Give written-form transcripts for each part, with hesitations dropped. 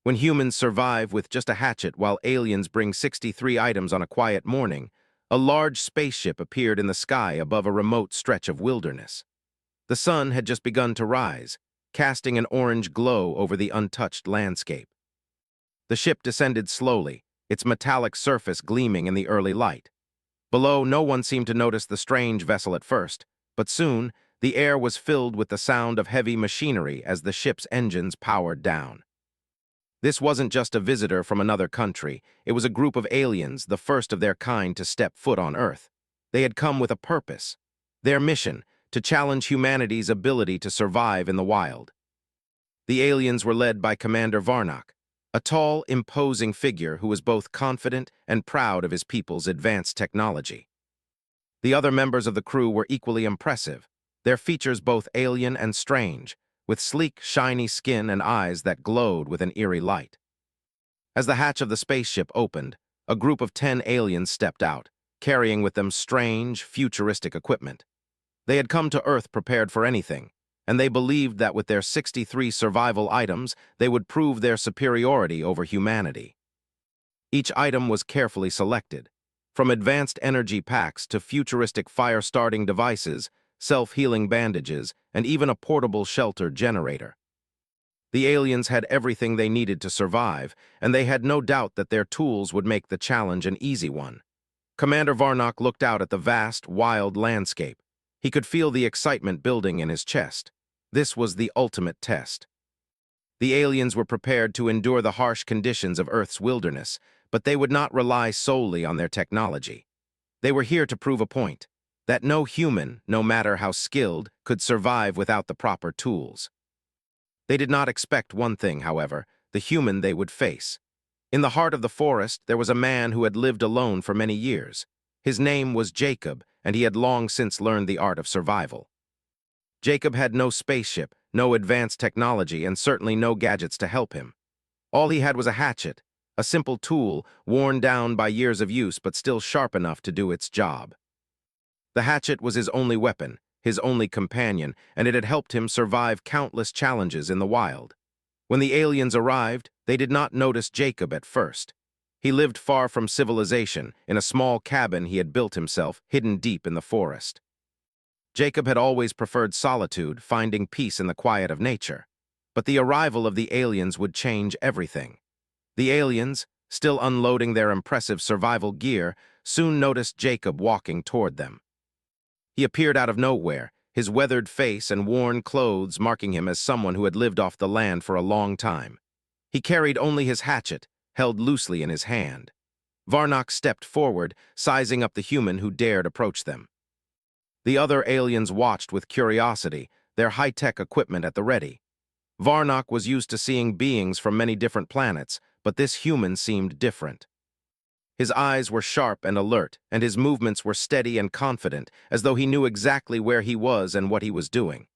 When humans survive with just a hatchet while aliens bring 63 items on a quiet morning, a large spaceship appeared in the sky above a remote stretch of wilderness. The sun had just begun to rise, casting an orange glow over the untouched landscape. The ship descended slowly, its metallic surface gleaming in the early light. Below, no one seemed to notice the strange vessel at first, but soon, the air was filled with the sound of heavy machinery as the ship's engines powered down. This wasn't just a visitor from another country, it was a group of aliens, the first of their kind to step foot on Earth. They had come with a purpose. Their mission, to challenge humanity's ability to survive in the wild. The aliens were led by Commander Varnock, a tall, imposing figure who was both confident and proud of his people's advanced technology. The other members of the crew were equally impressive, their features both alien and strange, with sleek, shiny skin and eyes that glowed with an eerie light. As the hatch of the spaceship opened, a group of 10 aliens stepped out, carrying with them strange, futuristic equipment. They had come to Earth prepared for anything, and they believed that with their 63 survival items, they would prove their superiority over humanity. Each item was carefully selected, from advanced energy packs to futuristic fire-starting devices, self-healing bandages, and even a portable shelter generator. The aliens had everything they needed to survive, and they had no doubt that their tools would make the challenge an easy one. Commander Varnock looked out at the vast, wild landscape. He could feel the excitement building in his chest. This was the ultimate test. The aliens were prepared to endure the harsh conditions of Earth's wilderness, but they would not rely solely on their technology. They were here to prove a point, that no human, no matter how skilled, could survive without the proper tools. They did not expect one thing, however, the human they would face. In the heart of the forest, there was a man who had lived alone for many years. His name was Jacob, and he had long since learned the art of survival. Jacob had no spaceship, no advanced technology, and certainly no gadgets to help him. All he had was a hatchet, a simple tool, worn down by years of use but still sharp enough to do its job. The hatchet was his only weapon, his only companion, and it had helped him survive countless challenges in the wild. When the aliens arrived, they did not notice Jacob at first. He lived far from civilization, in a small cabin he had built himself, hidden deep in the forest. Jacob had always preferred solitude, finding peace in the quiet of nature. But the arrival of the aliens would change everything. The aliens, still unloading their impressive survival gear, soon noticed Jacob walking toward them. He appeared out of nowhere, his weathered face and worn clothes marking him as someone who had lived off the land for a long time. He carried only his hatchet, held loosely in his hand. Varnock stepped forward, sizing up the human who dared approach them. The other aliens watched with curiosity, their high-tech equipment at the ready. Varnock was used to seeing beings from many different planets, but this human seemed different. His eyes were sharp and alert, and his movements were steady and confident, as though he knew exactly where he was and what he was doing.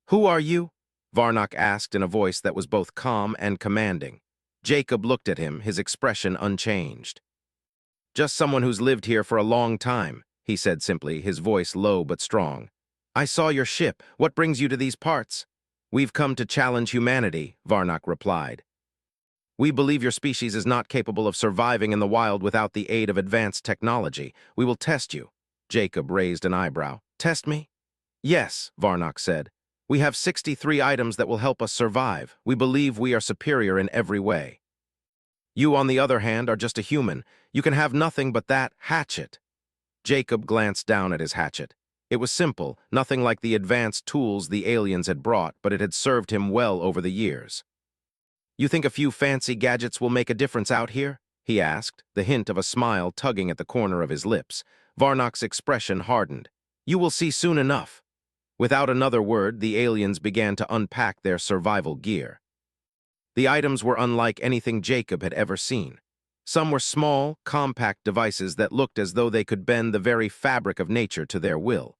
"Who are you?" Varnock asked in a voice that was both calm and commanding. Jacob looked at him, his expression unchanged. "Just someone who's lived here for a long time," he said simply, his voice low but strong. "I saw your ship. What brings you to these parts?" "We've come to challenge humanity," Varnock replied. "We believe your species is not capable of surviving in the wild without the aid of advanced technology. We will test you." Jacob raised an eyebrow. "Test me?" "Yes," Varnock said. "We have 63 items that will help us survive. We believe we are superior in every way. You, on the other hand, are just a human. You can have nothing but that hatchet." Jacob glanced down at his hatchet. It was simple, nothing like the advanced tools the aliens had brought, but it had served him well over the years. "You think a few fancy gadgets will make a difference out here?" he asked, the hint of a smile tugging at the corner of his lips. Varnock's expression hardened. "You will see soon enough." Without another word, the aliens began to unpack their survival gear. The items were unlike anything Jacob had ever seen. Some were small, compact devices that looked as though they could bend the very fabric of nature to their will.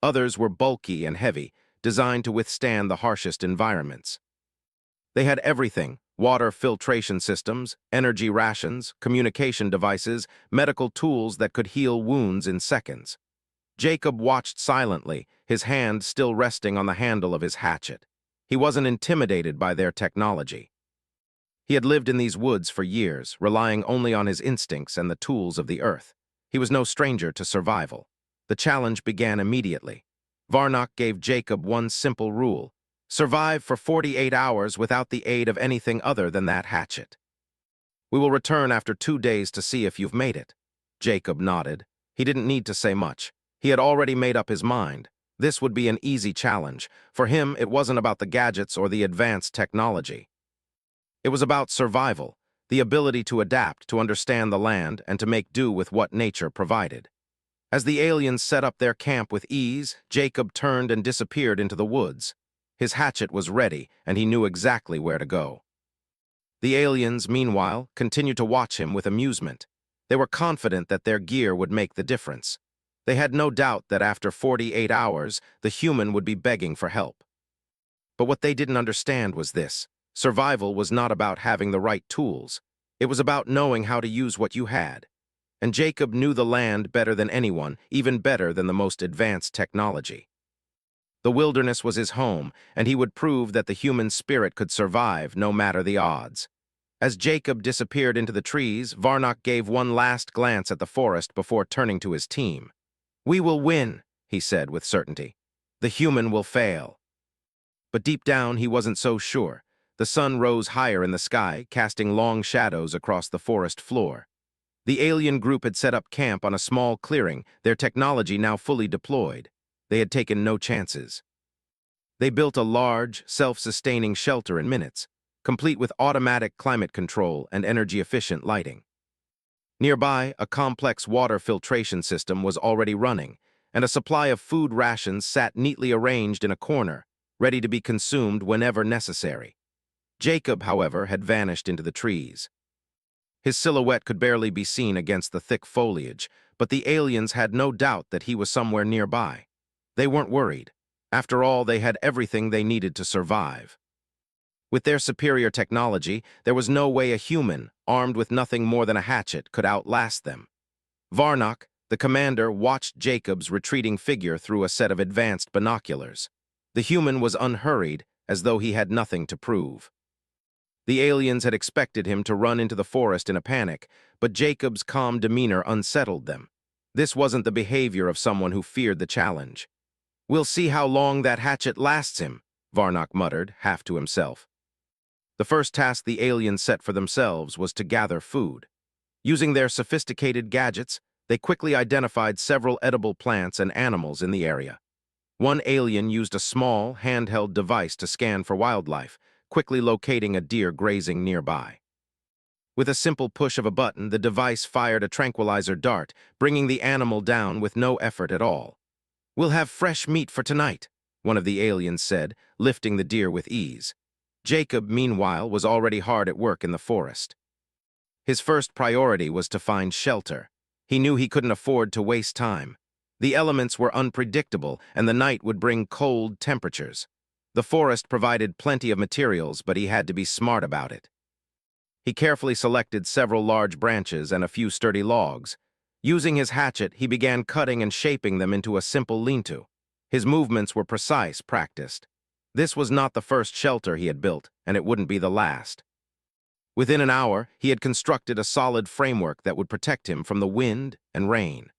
Others were bulky and heavy, designed to withstand the harshest environments. They had everything: water filtration systems, energy rations, communication devices, medical tools that could heal wounds in seconds. Jacob watched silently, his hand still resting on the handle of his hatchet. He wasn't intimidated by their technology. He had lived in these woods for years, relying only on his instincts and the tools of the earth. He was no stranger to survival. The challenge began immediately. Varnock gave Jacob one simple rule: survive for 48 hours without the aid of anything other than that hatchet. We will return after 2 days to see if you've made it. Jacob nodded. He didn't need to say much. He had already made up his mind. This would be an easy challenge. For him, it wasn't about the gadgets or the advanced technology. It was about survival, the ability to adapt, to understand the land, and to make do with what nature provided. As the aliens set up their camp with ease, Jacob turned and disappeared into the woods. His hatchet was ready, and he knew exactly where to go. The aliens, meanwhile, continued to watch him with amusement. They were confident that their gear would make the difference. They had no doubt that after 48 hours, the human would be begging for help. But what they didn't understand was this: survival was not about having the right tools. It was about knowing how to use what you had. And Jacob knew the land better than anyone, even better than the most advanced technology. The wilderness was his home, and he would prove that the human spirit could survive no matter the odds. As Jacob disappeared into the trees, Varnock gave one last glance at the forest before turning to his team. "We will win," he said with certainty. "The human will fail." But deep down, he wasn't so sure. The sun rose higher in the sky, casting long shadows across the forest floor. The alien group had set up camp on a small clearing, their technology now fully deployed. They had taken no chances. They built a large, self-sustaining shelter in minutes, complete with automatic climate control and energy-efficient lighting. Nearby, a complex water filtration system was already running, and a supply of food rations sat neatly arranged in a corner, ready to be consumed whenever necessary. Jacob, however, had vanished into the trees. His silhouette could barely be seen against the thick foliage, but the aliens had no doubt that he was somewhere nearby. They weren't worried. After all, they had everything they needed to survive. With their superior technology, there was no way a human, armed with nothing more than a hatchet, could outlast them. Varnock, the commander, watched Jacob's retreating figure through a set of advanced binoculars. The human was unhurried, as though he had nothing to prove. The aliens had expected him to run into the forest in a panic, but Jacob's calm demeanor unsettled them. This wasn't the behavior of someone who feared the challenge. "We'll see how long that hatchet lasts him," Varnock muttered, half to himself. The first task the aliens set for themselves was to gather food. Using their sophisticated gadgets, they quickly identified several edible plants and animals in the area. One alien used a small, handheld device to scan for wildlife, quickly locating a deer grazing nearby. With a simple push of a button, the device fired a tranquilizer dart, bringing the animal down with no effort at all. "We'll have fresh meat for tonight," one of the aliens said, lifting the deer with ease. Jacob, meanwhile, was already hard at work in the forest. His first priority was to find shelter. He knew he couldn't afford to waste time. The elements were unpredictable, and the night would bring cold temperatures. The forest provided plenty of materials, but he had to be smart about it. He carefully selected several large branches and a few sturdy logs. Using his hatchet, he began cutting and shaping them into a simple lean-to. His movements were precise, practiced. This was not the first shelter he had built, and it wouldn't be the last. Within an hour, he had constructed a solid framework that would protect him from the wind and rain.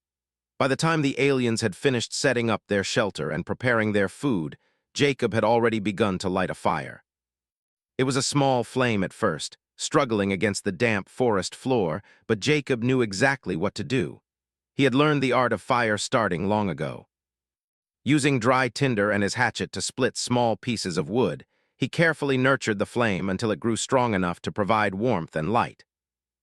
By the time the aliens had finished setting up their shelter and preparing their food, Jacob had already begun to light a fire. It was a small flame at first, struggling against the damp forest floor, but Jacob knew exactly what to do. He had learned the art of fire starting long ago. Using dry tinder and his hatchet to split small pieces of wood, he carefully nurtured the flame until it grew strong enough to provide warmth and light.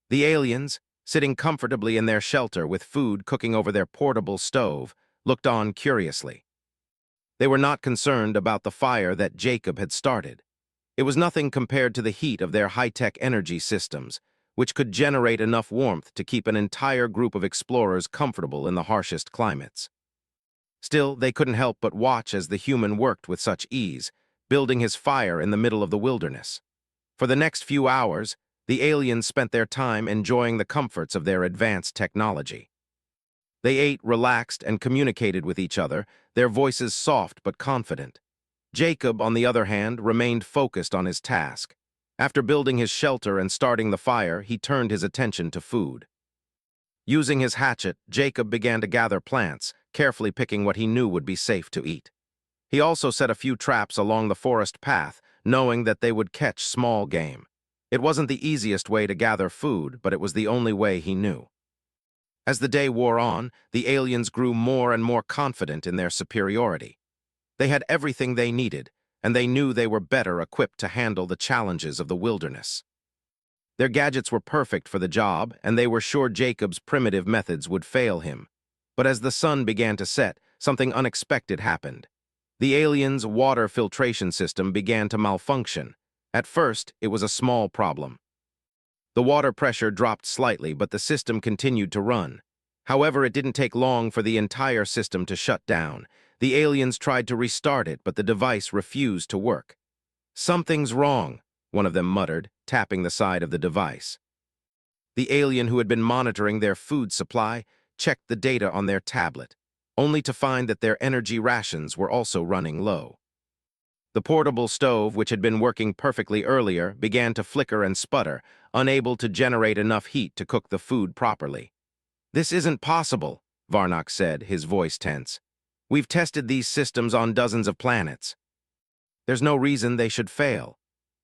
The aliens, sitting comfortably in their shelter with food cooking over their portable stove, looked on curiously. They were not concerned about the fire that Jacob had started. It was nothing compared to the heat of their high-tech energy systems, which could generate enough warmth to keep an entire group of explorers comfortable in the harshest climates. Still, they couldn't help but watch as the human worked with such ease, building his fire in the middle of the wilderness. For the next few hours, the aliens spent their time enjoying the comforts of their advanced technology. They ate, relaxed, and communicated with each other, their voices soft but confident. Jacob, on the other hand, remained focused on his task. After building his shelter and starting the fire, he turned his attention to food. Using his hatchet, Jacob began to gather plants, carefully picking what he knew would be safe to eat. He also set a few traps along the forest path, knowing that they would catch small game. It wasn't the easiest way to gather food, but it was the only way he knew. As the day wore on, the aliens grew more and more confident in their superiority. They had everything they needed, and they knew they were better equipped to handle the challenges of the wilderness. Their gadgets were perfect for the job, and they were sure Jacob's primitive methods would fail him. But as the sun began to set, something unexpected happened. The aliens' water filtration system began to malfunction. At first, it was a small problem. The water pressure dropped slightly, but the system continued to run. However, it didn't take long for the entire system to shut down. The aliens tried to restart it, but the device refused to work. "Something's wrong," one of them muttered, tapping the side of the device. The alien who had been monitoring their food supply checked the data on their tablet, only to find that their energy rations were also running low. The portable stove, which had been working perfectly earlier, began to flicker and sputter, unable to generate enough heat to cook the food properly. "This isn't possible," Varnock said, his voice tense. "We've tested these systems on dozens of planets. There's no reason they should fail."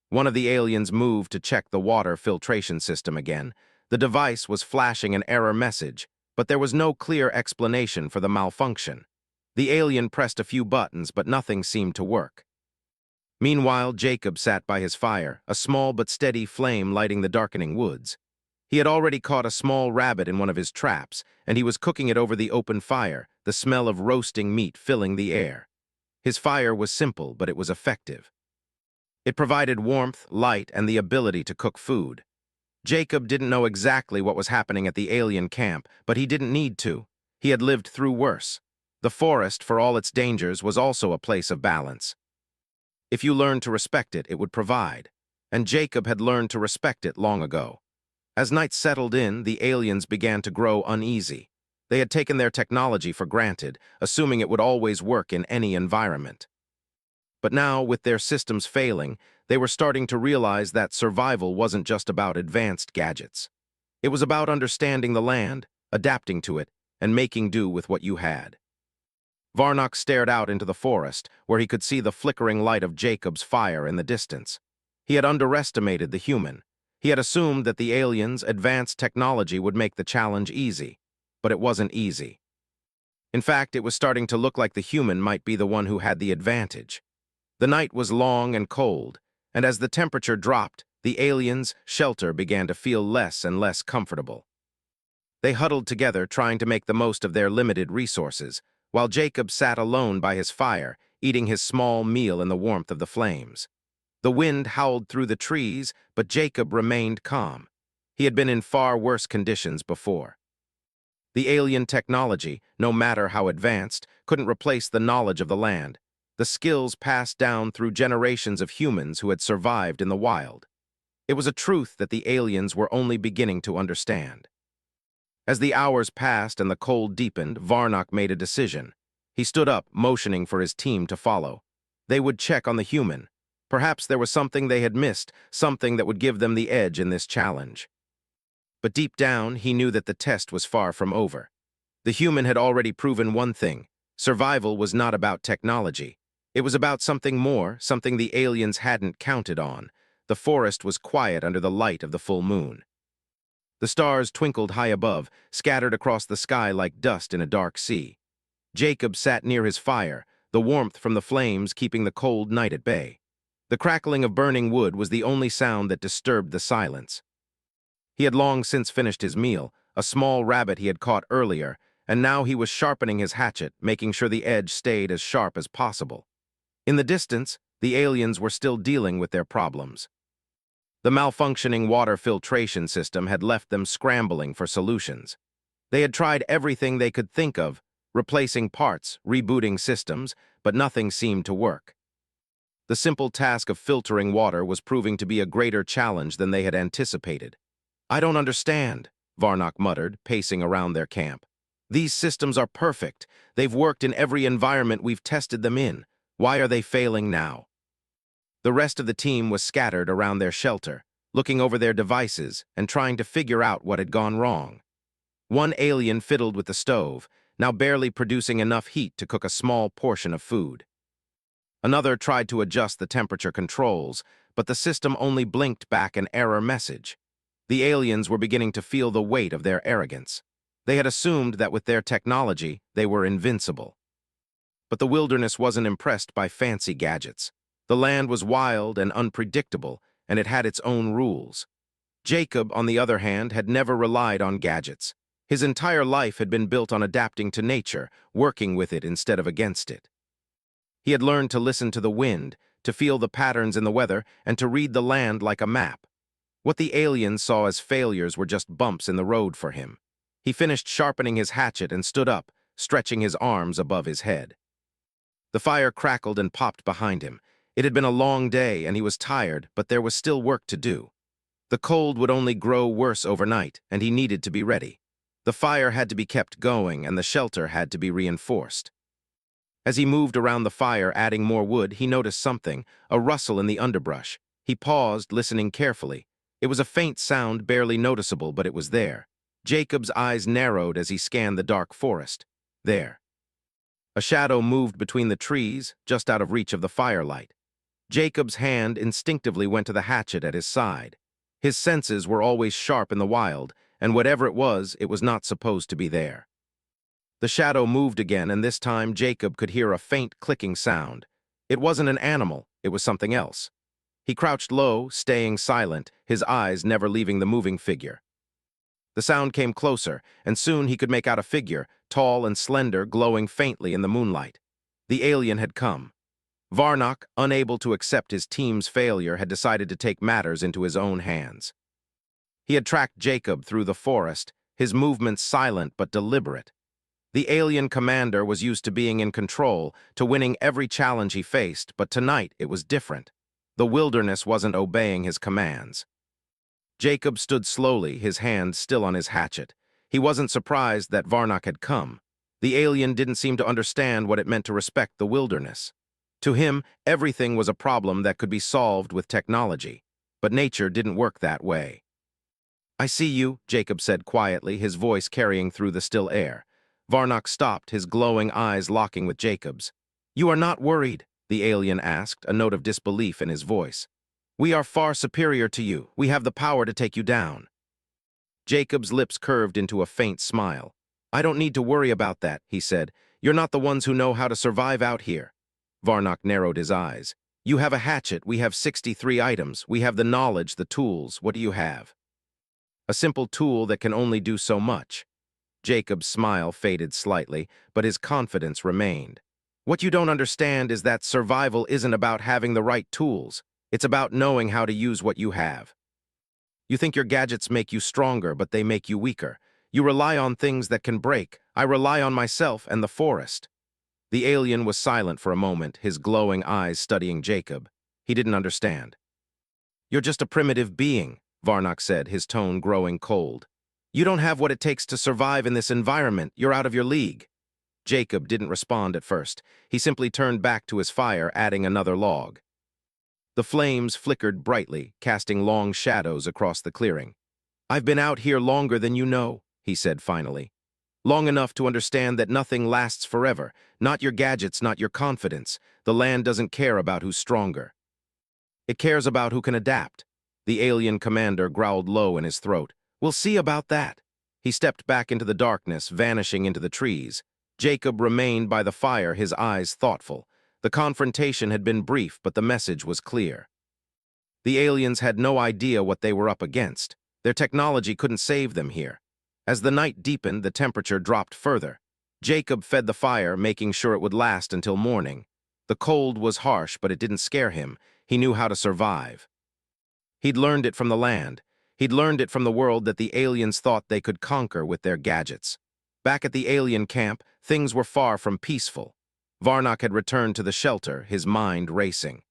One of the aliens moved to check the water filtration system again. The device was flashing an error message, but there was no clear explanation for the malfunction. The alien pressed a few buttons, but nothing seemed to work. Meanwhile, Jacob sat by his fire, a small but steady flame lighting the darkening woods. He had already caught a small rabbit in one of his traps, and he was cooking it over the open fire, the smell of roasting meat filling the air. His fire was simple, but it was effective. It provided warmth, light, and the ability to cook food. Jacob didn't know exactly what was happening at the alien camp, but he didn't need to. He had lived through worse. The forest, for all its dangers, was also a place of balance. If you learned to respect it, it would provide. And Jacob had learned to respect it long ago. As night settled in, the aliens began to grow uneasy. They had taken their technology for granted, assuming it would always work in any environment. But now, with their systems failing, they were starting to realize that survival wasn't just about advanced gadgets. It was about understanding the land, adapting to it, and making do with what you had. Varnock stared out into the forest, where he could see the flickering light of Jacob's fire in the distance. He had underestimated the human. He had assumed that the aliens' advanced technology would make the challenge easy, but it wasn't easy. In fact, it was starting to look like the human might be the one who had the advantage. The night was long and cold, and as the temperature dropped, the aliens' shelter began to feel less and less comfortable. They huddled together, trying to make the most of their limited resources, while Jacob sat alone by his fire, eating his small meal in the warmth of the flames. The wind howled through the trees, but Jacob remained calm. He had been in far worse conditions before. The alien technology, no matter how advanced, couldn't replace the knowledge of the land, the skills passed down through generations of humans who had survived in the wild. It was a truth that the aliens were only beginning to understand. As the hours passed and the cold deepened, Varnock made a decision. He stood up, motioning for his team to follow. They would check on the human. Perhaps there was something they had missed, something that would give them the edge in this challenge. But deep down, he knew that the test was far from over. The human had already proven one thing: survival was not about technology. It was about something more, something the aliens hadn't counted on. The forest was quiet under the light of the full moon. The stars twinkled high above, scattered across the sky like dust in a dark sea. Jacob sat near his fire, the warmth from the flames keeping the cold night at bay. The crackling of burning wood was the only sound that disturbed the silence. He had long since finished his meal, a small rabbit he had caught earlier, and now he was sharpening his hatchet, making sure the edge stayed as sharp as possible. In the distance, the aliens were still dealing with their problems. The malfunctioning water filtration system had left them scrambling for solutions. They had tried everything they could think of, replacing parts, rebooting systems, but nothing seemed to work. The simple task of filtering water was proving to be a greater challenge than they had anticipated. "I don't understand," Varnock muttered, pacing around their camp. "These systems are perfect. They've worked in every environment we've tested them in. Why are they failing now?" The rest of the team was scattered around their shelter, looking over their devices and trying to figure out what had gone wrong. One alien fiddled with the stove, now barely producing enough heat to cook a small portion of food. Another tried to adjust the temperature controls, but the system only blinked back an error message. The aliens were beginning to feel the weight of their arrogance. They had assumed that with their technology, they were invincible. But the wilderness wasn't impressed by fancy gadgets. The land was wild and unpredictable, and it had its own rules. Jacob, on the other hand, had never relied on gadgets. His entire life had been built on adapting to nature, working with it instead of against it. He had learned to listen to the wind, to feel the patterns in the weather, and to read the land like a map. What the aliens saw as failures were just bumps in the road for him. He finished sharpening his hatchet and stood up, stretching his arms above his head. The fire crackled and popped behind him. It had been a long day, and he was tired, but there was still work to do. The cold would only grow worse overnight, and he needed to be ready. The fire had to be kept going, and the shelter had to be reinforced. As he moved around the fire, adding more wood, he noticed something, a rustle in the underbrush. He paused, listening carefully. It was a faint sound, barely noticeable, but it was there. Jacob's eyes narrowed as he scanned the dark forest. There. A shadow moved between the trees, just out of reach of the firelight. Jacob's hand instinctively went to the hatchet at his side. His senses were always sharp in the wild, and whatever it was not supposed to be there. The shadow moved again, and this time Jacob could hear a faint clicking sound. It wasn't an animal, it was something else. He crouched low, staying silent, his eyes never leaving the moving figure. The sound came closer, and soon he could make out a figure, tall and slender, glowing faintly in the moonlight. The alien had come. Varnock, unable to accept his team's failure, had decided to take matters into his own hands. He had tracked Jacob through the forest, his movements silent but deliberate. The alien commander was used to being in control, to winning every challenge he faced, but tonight it was different. The wilderness wasn't obeying his commands. Jacob stood slowly, his hand still on his hatchet. He wasn't surprised that Varnock had come. The alien didn't seem to understand what it meant to respect the wilderness. To him, everything was a problem that could be solved with technology. But nature didn't work that way. "I see you," Jacob said quietly, his voice carrying through the still air. Varnock stopped, his glowing eyes locking with Jacob's. "You are not worried?" the alien asked, a note of disbelief in his voice. "We are far superior to you. We have the power to take you down." Jacob's lips curved into a faint smile. "I don't need to worry about that," he said. "You're not the ones who know how to survive out here." Varnock narrowed his eyes. "You have a hatchet, we have 63 items, we have the knowledge, the tools. What do you have?" "A simple tool that can only do so much." Jacob's smile faded slightly, but his confidence remained. "What you don't understand is that survival isn't about having the right tools. It's about knowing how to use what you have. You think your gadgets make you stronger, but they make you weaker. You rely on things that can break. I rely on myself and the forest." The alien was silent for a moment, his glowing eyes studying Jacob. He didn't understand. "You're just a primitive being," Varnock said, his tone growing cold. "You don't have what it takes to survive in this environment. You're out of your league." Jacob didn't respond at first. He simply turned back to his fire, adding another log. The flames flickered brightly, casting long shadows across the clearing. "I've been out here longer than you know," he said finally. "Long enough to understand that nothing lasts forever. Not your gadgets, not your confidence. The land doesn't care about who's stronger. It cares about who can adapt." The alien commander growled low in his throat. "We'll see about that." He stepped back into the darkness, vanishing into the trees. Jacob remained by the fire, his eyes thoughtful. The confrontation had been brief, but the message was clear. The aliens had no idea what they were up against. Their technology couldn't save them here. As the night deepened, the temperature dropped further. Jacob fed the fire, making sure it would last until morning. The cold was harsh, but it didn't scare him. He knew how to survive. He'd learned it from the land. He'd learned it from the world that the aliens thought they could conquer with their gadgets. Back at the alien camp, things were far from peaceful. Varnock had returned to the shelter, his mind racing.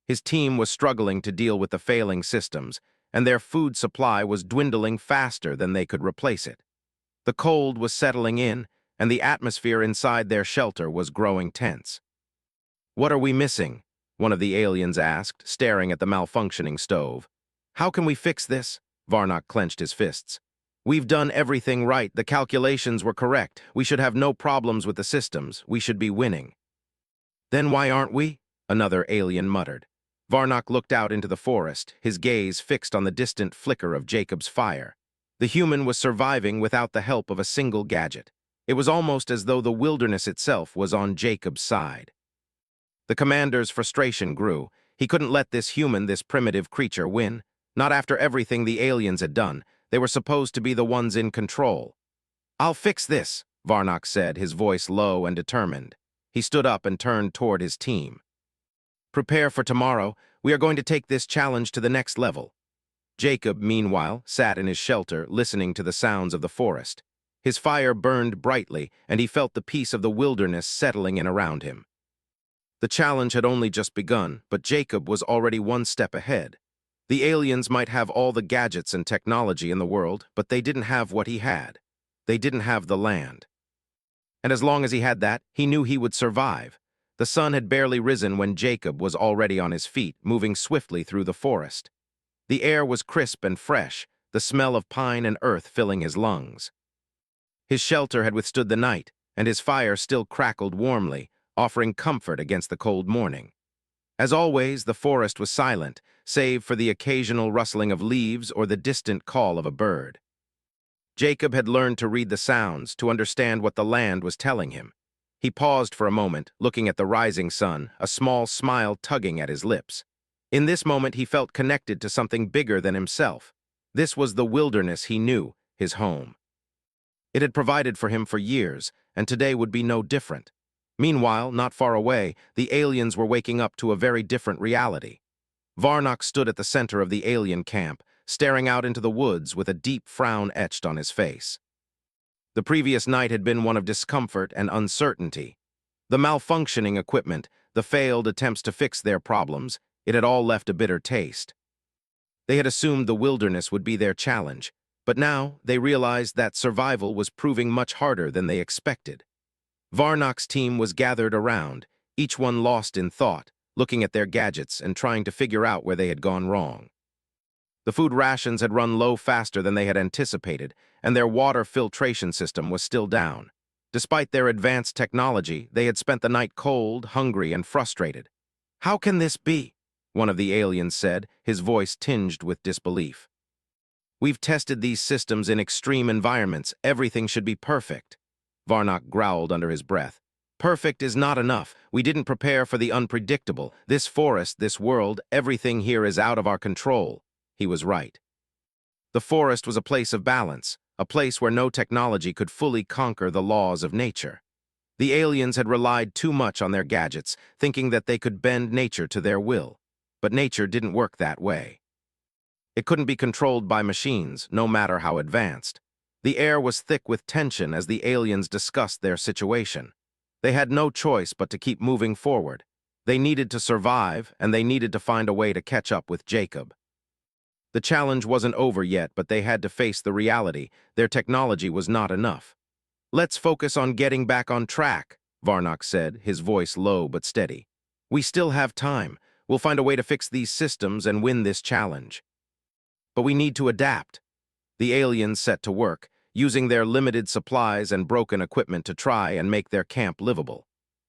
His team was struggling to deal with the failing systems, and their food supply was dwindling faster than they could replace it. The cold was settling in, and the atmosphere inside their shelter was growing tense. "What are we missing?" one of the aliens asked, staring at the malfunctioning stove. How can we fix this? Varnock clenched his fists. We've done everything right. The calculations were correct. We should have no problems with the systems. We should be winning. Then why aren't we? Another alien muttered. Varnock looked out into the forest, his gaze fixed on the distant flicker of Jacob's fire. The human was surviving without the help of a single gadget. It was almost as though the wilderness itself was on Jacob's side. The commander's frustration grew. He couldn't let this human, this primitive creature, win. Not after everything the aliens had done. They were supposed to be the ones in control. I'll fix this, Varnock said, his voice low and determined. He stood up and turned toward his team. Prepare for tomorrow. We are going to take this challenge to the next level. Jacob, meanwhile, sat in his shelter, listening to the sounds of the forest. His fire burned brightly, and he felt the peace of the wilderness settling in around him. The challenge had only just begun, but Jacob was already one step ahead. The aliens might have all the gadgets and technology in the world, but they didn't have what he had. They didn't have the land. And as long as he had that, he knew he would survive. The sun had barely risen when Jacob was already on his feet, moving swiftly through the forest. The air was crisp and fresh, the smell of pine and earth filling his lungs. His shelter had withstood the night, and his fire still crackled warmly, offering comfort against the cold morning. As always, the forest was silent, save for the occasional rustling of leaves or the distant call of a bird. Jacob had learned to read the sounds, to understand what the land was telling him. He paused for a moment, looking at the rising sun, a small smile tugging at his lips. In this moment, he felt connected to something bigger than himself. This was the wilderness he knew, his home. It had provided for him for years, and today would be no different. Meanwhile, not far away, the aliens were waking up to a very different reality. Varnock stood at the center of the alien camp, staring out into the woods with a deep frown etched on his face. The previous night had been one of discomfort and uncertainty. The malfunctioning equipment, the failed attempts to fix their problems, it had all left a bitter taste. They had assumed the wilderness would be their challenge, but now they realized that survival was proving much harder than they expected. Varnock's team was gathered around, each one lost in thought, looking at their gadgets and trying to figure out where they had gone wrong. The food rations had run low faster than they had anticipated, and their water filtration system was still down. Despite their advanced technology, they had spent the night cold, hungry, and frustrated. How can this be? One of the aliens said, his voice tinged with disbelief. We've tested these systems in extreme environments. Everything should be perfect. Varnock growled under his breath. Perfect is not enough. We didn't prepare for the unpredictable. This forest, this world, everything here is out of our control. He was right. The forest was a place of balance, a place where no technology could fully conquer the laws of nature. The aliens had relied too much on their gadgets, thinking that they could bend nature to their will. But nature didn't work that way. It couldn't be controlled by machines, no matter how advanced. The air was thick with tension as the aliens discussed their situation. They had no choice but to keep moving forward. They needed to survive, and they needed to find a way to catch up with Jacob. The challenge wasn't over yet, but they had to face the reality. Their technology was not enough. Let's focus on getting back on track, Varnock said, his voice low but steady. We still have time. We'll find a way to fix these systems and win this challenge. But we need to adapt. The aliens set to work, using their limited supplies and broken equipment to try and make their camp livable.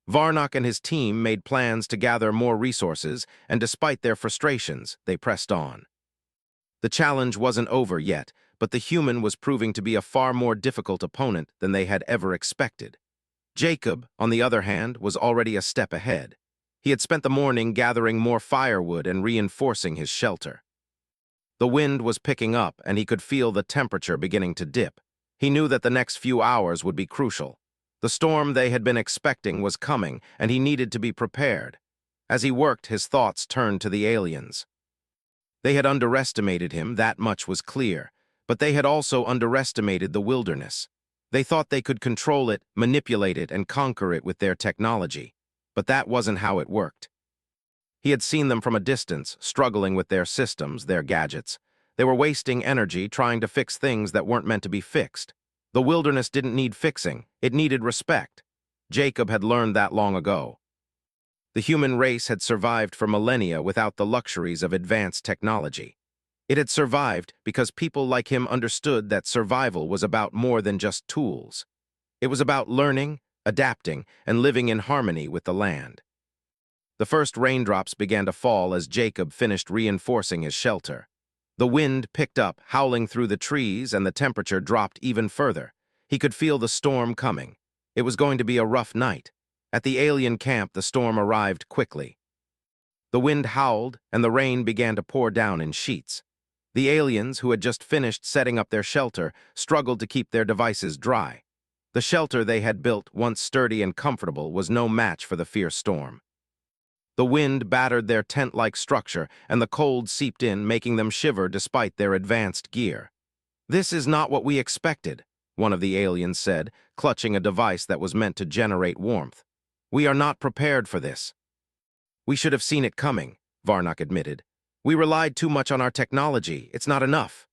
Varnock and his team made plans to gather more resources, and despite their frustrations, they pressed on. The challenge wasn't over yet, but the human was proving to be a far more difficult opponent than they had ever expected. Jacob, on the other hand, was already a step ahead. He had spent the morning gathering more firewood and reinforcing his shelter. The wind was picking up, and he could feel the temperature beginning to dip. He knew that the next few hours would be crucial. The storm they had been expecting was coming, and he needed to be prepared. As he worked, his thoughts turned to the aliens. They had underestimated him, that much was clear, but they had also underestimated the wilderness. They thought they could control it, manipulate it, and conquer it with their technology. But that wasn't how it worked. He had seen them from a distance, struggling with their systems, their gadgets. They were wasting energy trying to fix things that weren't meant to be fixed. The wilderness didn't need fixing, it needed respect. Jacob had learned that long ago. The human race had survived for millennia without the luxuries of advanced technology. It had survived because people like him understood that survival was about more than just tools. It was about learning, adapting, and living in harmony with the land. The first raindrops began to fall as Jacob finished reinforcing his shelter. The wind picked up, howling through the trees, and the temperature dropped even further. He could feel the storm coming. It was going to be a rough night. At the alien camp, the storm arrived quickly. The wind howled, and the rain began to pour down in sheets. The aliens, who had just finished setting up their shelter, struggled to keep their devices dry. The shelter they had built, once sturdy and comfortable, was no match for the fierce storm. The wind battered their tent-like structure, and the cold seeped in, making them shiver despite their advanced gear. "This is not what we expected," one of the aliens said, clutching a device that was meant to generate warmth. "We are not prepared for this." "We should have seen it coming," Varnock admitted. "We relied too much on our technology. It's not enough."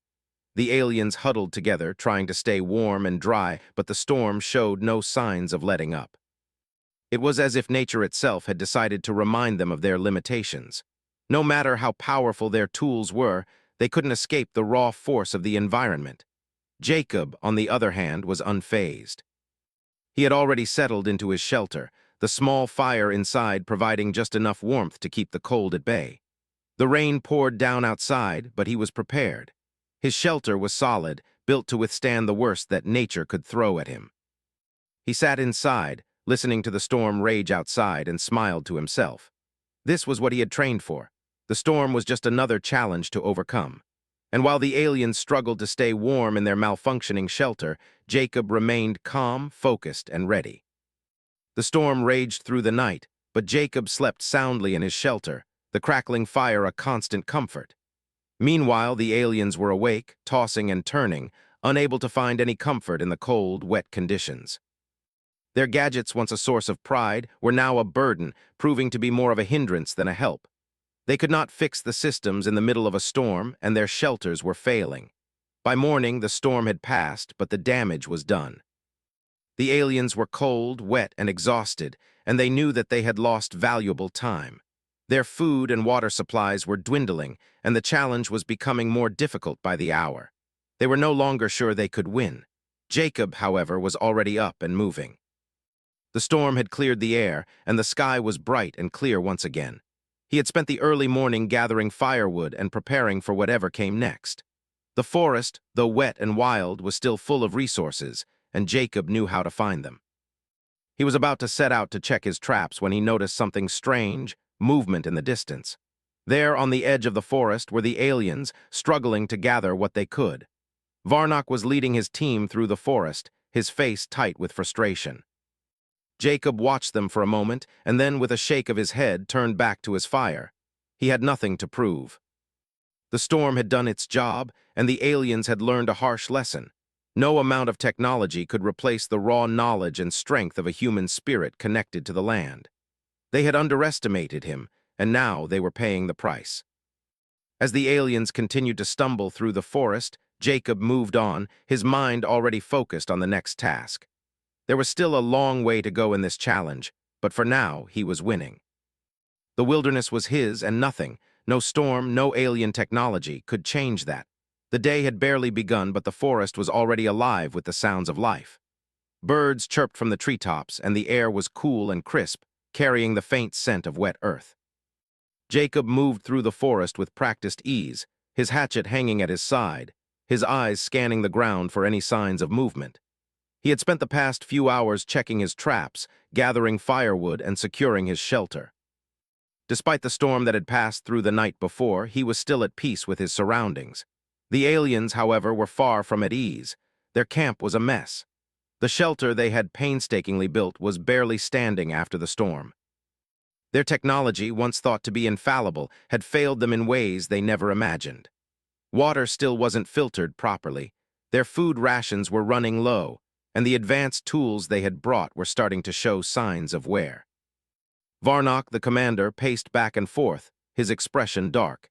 The aliens huddled together, trying to stay warm and dry, but the storm showed no signs of letting up. It was as if nature itself had decided to remind them of their limitations. No matter how powerful their tools were, they couldn't escape the raw force of the environment. Jacob, on the other hand, was unfazed. He had already settled into his shelter, the small fire inside providing just enough warmth to keep the cold at bay. The rain poured down outside, but he was prepared. His shelter was solid, built to withstand the worst that nature could throw at him. He sat inside, listening to the storm rage outside, and smiled to himself. This was what he had trained for. The storm was just another challenge to overcome. And while the aliens struggled to stay warm in their malfunctioning shelter, Jacob remained calm, focused, and ready. The storm raged through the night, but Jacob slept soundly in his shelter, the crackling fire a constant comfort. Meanwhile, the aliens were awake, tossing and turning, unable to find any comfort in the cold, wet conditions. Their gadgets, once a source of pride, were now a burden, proving to be more of a hindrance than a help. They could not fix the systems in the middle of a storm, and their shelters were failing. By morning, the storm had passed, but the damage was done. The aliens were cold, wet, and exhausted, and they knew that they had lost valuable time. Their food and water supplies were dwindling, and the challenge was becoming more difficult by the hour. They were no longer sure they could win. Jacob, however, was already up and moving. The storm had cleared the air, and the sky was bright and clear once again. He had spent the early morning gathering firewood and preparing for whatever came next. The forest, though wet and wild, was still full of resources, and Jacob knew how to find them. He was about to set out to check his traps when he noticed something strange, movement in the distance. There, on the edge of the forest, were the aliens, struggling to gather what they could. Varnock was leading his team through the forest, his face tight with frustration. Jacob watched them for a moment, and then, with a shake of his head, turned back to his fire. He had nothing to prove. The storm had done its job, and the aliens had learned a harsh lesson. No amount of technology could replace the raw knowledge and strength of a human spirit connected to the land. They had underestimated him, and now they were paying the price. As the aliens continued to stumble through the forest, Jacob moved on, his mind already focused on the next task. There was still a long way to go in this challenge, but for now, he was winning. The wilderness was his, and nothing, no storm, no alien technology, could change that. The day had barely begun, but the forest was already alive with the sounds of life. Birds chirped from the treetops, and the air was cool and crisp, carrying the faint scent of wet earth. Jacob moved through the forest with practiced ease, his hatchet hanging at his side, his eyes scanning the ground for any signs of movement. He had spent the past few hours checking his traps, gathering firewood, and securing his shelter. Despite the storm that had passed through the night before, he was still at peace with his surroundings. The aliens, however, were far from at ease. Their camp was a mess. The shelter they had painstakingly built was barely standing after the storm. Their technology, once thought to be infallible, had failed them in ways they never imagined. Water still wasn't filtered properly. Their food rations were running low, and the advanced tools they had brought were starting to show signs of wear. Varnock, the commander, paced back and forth, his expression dark.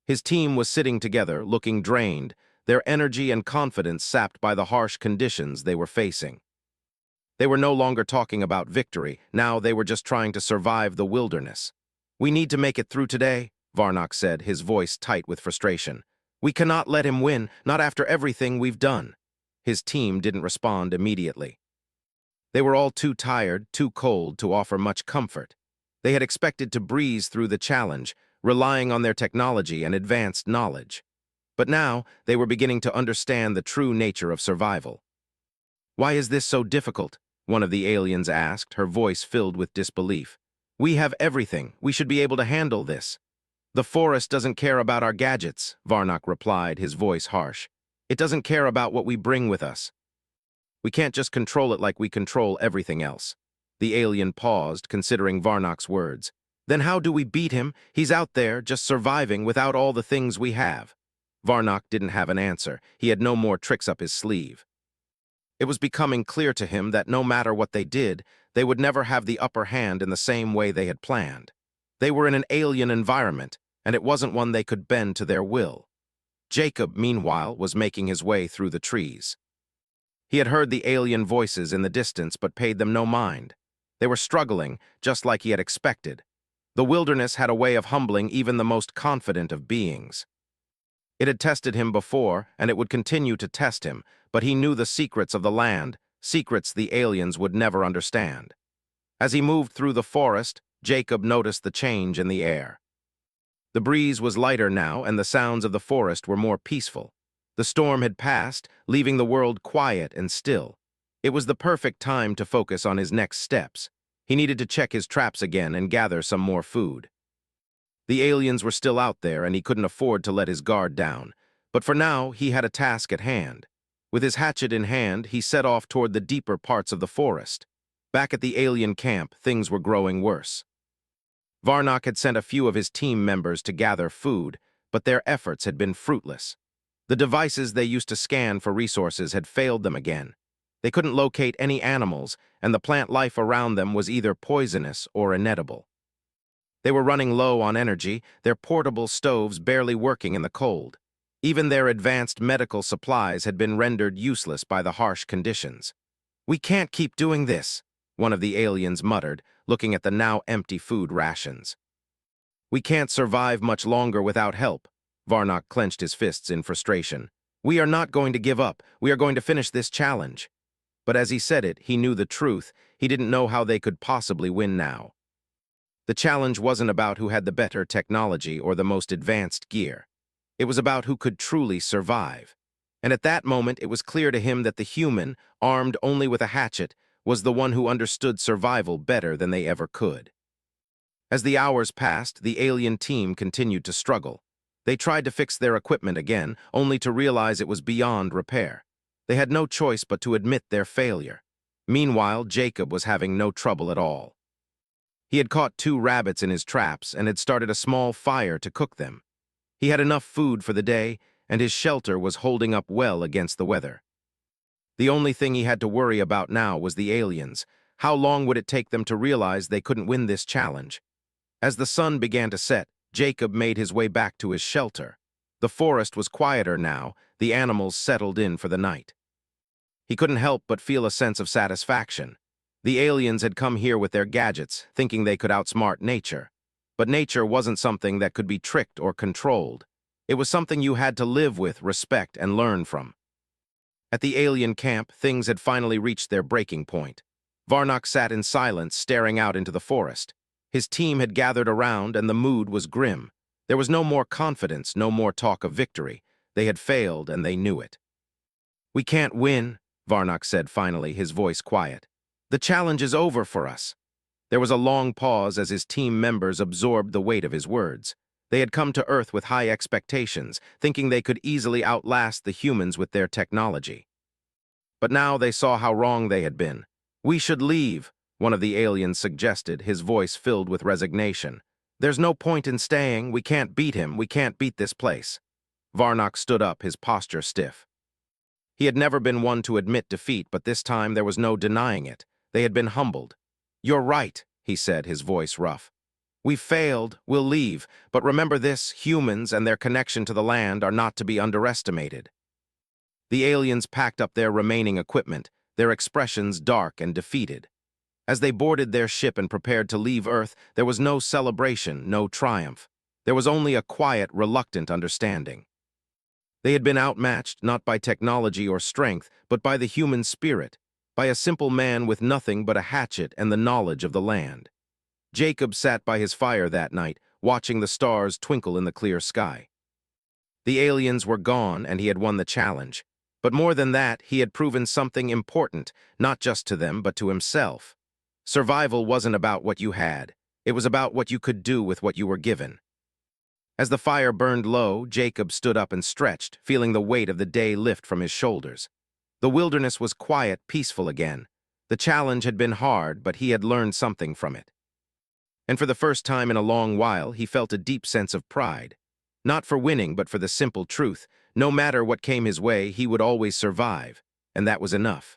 His team was sitting together, looking drained, their energy and confidence sapped by the harsh conditions they were facing. They were no longer talking about victory. Now they were just trying to survive the wilderness. "We need to make it through today," Varnock said, his voice tight with frustration. "We cannot let him win, not after everything we've done." His team didn't respond immediately. They were all too tired, too cold to offer much comfort. They had expected to breeze through the challenge, relying on their technology and advanced knowledge. But now, they were beginning to understand the true nature of survival. "Why is this so difficult?" one of the aliens asked, her voice filled with disbelief. "We have everything. We should be able to handle this." "The forest doesn't care about our gadgets," Varnock replied, his voice harsh. "It doesn't care about what we bring with us. We can't just control it like we control everything else." The alien paused, considering Varnock's words. "Then how do we beat him? He's out there, just surviving without all the things we have." Varnock didn't have an answer. He had no more tricks up his sleeve. It was becoming clear to him that no matter what they did, they would never have the upper hand in the same way they had planned. They were in an alien environment, and it wasn't one they could bend to their will. Jacob, meanwhile, was making his way through the trees. He had heard the alien voices in the distance but paid them no mind. They were struggling, just like he had expected. The wilderness had a way of humbling even the most confident of beings. It had tested him before, and it would continue to test him, but he knew the secrets of the land, secrets the aliens would never understand. As he moved through the forest, Jacob noticed the change in the air. The breeze was lighter now, and the sounds of the forest were more peaceful. The storm had passed, leaving the world quiet and still. It was the perfect time to focus on his next steps. He needed to check his traps again and gather some more food. The aliens were still out there, and he couldn't afford to let his guard down. But for now, he had a task at hand. With his hatchet in hand, he set off toward the deeper parts of the forest. Back at the alien camp, things were growing worse. Varnock had sent a few of his team members to gather food, but their efforts had been fruitless. The devices they used to scan for resources had failed them again. They couldn't locate any animals, and the plant life around them was either poisonous or inedible. They were running low on energy, their portable stoves barely working in the cold. Even their advanced medical supplies had been rendered useless by the harsh conditions. "We can't keep doing this," one of the aliens muttered, looking at the now empty food rations. "We can't survive much longer without help." Varnock clenched his fists in frustration. "We are not going to give up. We are going to finish this challenge." But as he said it, he knew the truth. He didn't know how they could possibly win now. The challenge wasn't about who had the better technology or the most advanced gear. It was about who could truly survive. And at that moment, it was clear to him that the human, armed only with a hatchet, was the one who understood survival better than they ever could. As the hours passed, the alien team continued to struggle. They tried to fix their equipment again, only to realize it was beyond repair. They had no choice but to admit their failure. Meanwhile, Jacob was having no trouble at all. He had caught 2 rabbits in his traps and had started a small fire to cook them. He had enough food for the day, and his shelter was holding up well against the weather. The only thing he had to worry about now was the aliens. How long would it take them to realize they couldn't win this challenge? As the sun began to set, Jacob made his way back to his shelter. The forest was quieter now, the animals settled in for the night. He couldn't help but feel a sense of satisfaction. The aliens had come here with their gadgets, thinking they could outsmart nature. But nature wasn't something that could be tricked or controlled. It was something you had to live with, respect, and learn from. At the alien camp, things had finally reached their breaking point. Varnock sat in silence, staring out into the forest. His team had gathered around, and the mood was grim. There was no more confidence, no more talk of victory. They had failed, and they knew it. "We can't win," Varnock said finally, his voice quiet. "The challenge is over for us." There was a long pause as his team members absorbed the weight of his words. They had come to Earth with high expectations, thinking they could easily outlast the humans with their technology. But now they saw how wrong they had been. "We should leave," one of the aliens suggested, his voice filled with resignation. "There's no point in staying. We can't beat him. We can't beat this place." Varnock stood up, his posture stiff. He had never been one to admit defeat, but this time there was no denying it. They had been humbled. "You're right," he said, his voice rough. "We failed, we'll leave, but remember this, humans and their connection to the land are not to be underestimated." The aliens packed up their remaining equipment, their expressions dark and defeated. As they boarded their ship and prepared to leave Earth, there was no celebration, no triumph. There was only a quiet, reluctant understanding. They had been outmatched not by technology or strength, but by the human spirit, by a simple man with nothing but a hatchet and the knowledge of the land. Jacob sat by his fire that night, watching the stars twinkle in the clear sky. The aliens were gone, and he had won the challenge. But more than that, he had proven something important, not just to them, but to himself. Survival wasn't about what you had. It was about what you could do with what you were given. As the fire burned low, Jacob stood up and stretched, feeling the weight of the day lift from his shoulders. The wilderness was quiet, peaceful again. The challenge had been hard, but he had learned something from it. And for the first time in a long while, he felt a deep sense of pride. Not for winning, but for the simple truth. No matter what came his way, he would always survive, and that was enough.